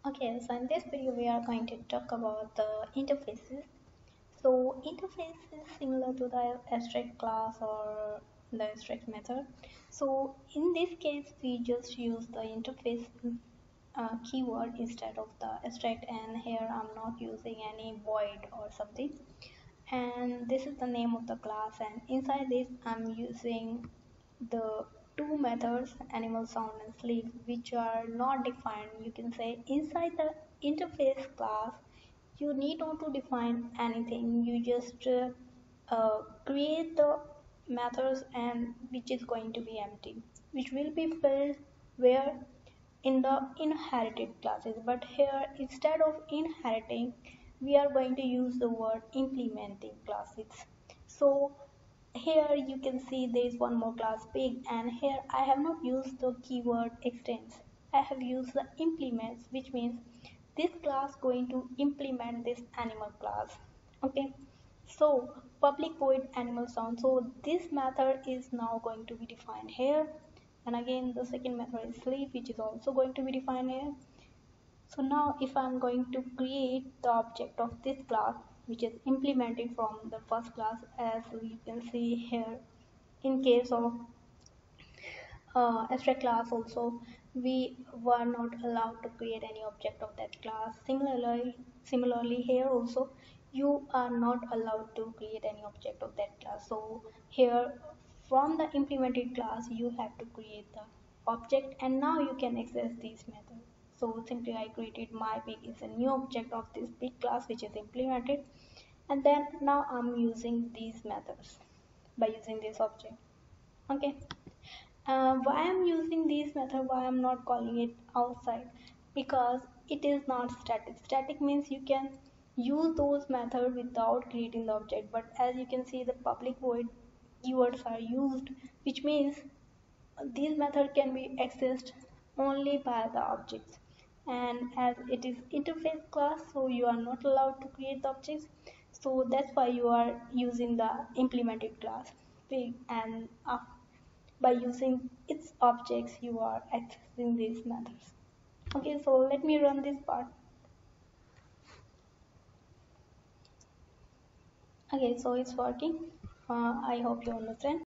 Okay, so in this video we are going to talk about the interfaces. So interface is similar to the abstract class or the abstract method. So in this case we just use the interface keyword instead of the abstract, and here I'm not using any void or something. And this is the name of the class, and inside this I'm using the two methods animal, sound and sleep, which are not defined. You can say inside the interface class you need not to define anything. You just create the methods, and which is going to be empty, which will be filled where in the inherited classes. But here instead of inheriting we are going to use the word implementing classes. So here you can see there is one more class pig, and here I have not used the keyword extends. I have used the implements, which means this class going to implement this animal class. Okay, so public void animal sound, so this method is now going to be defined here. And again the second method is sleep, which is also going to be defined here. So now if I'm going to create the object of this class, which is implemented from the first class, as we can see here, in case of abstract class also we were not allowed to create any object of that class. Similarly here also you are not allowed to create any object of that class. So here from the implemented class you have to create the object, and now you can access these methods. So simply I created my pig is a new object of this big class which is implemented, and then now I'm using these methods by using this object. Okay, why I'm using this method, why I'm not calling it outside, because it is not static. Static means you can use those methods without creating the object, but as you can see the public void keywords are used, which means these methods can be accessed only by the objects. And as it is interface class, so you are not allowed to create the objects, so that's why you are using the implemented class. And by using its objects you are accessing these methods. Okay, so let me run this part. Okay, so it's working. I hope you understand.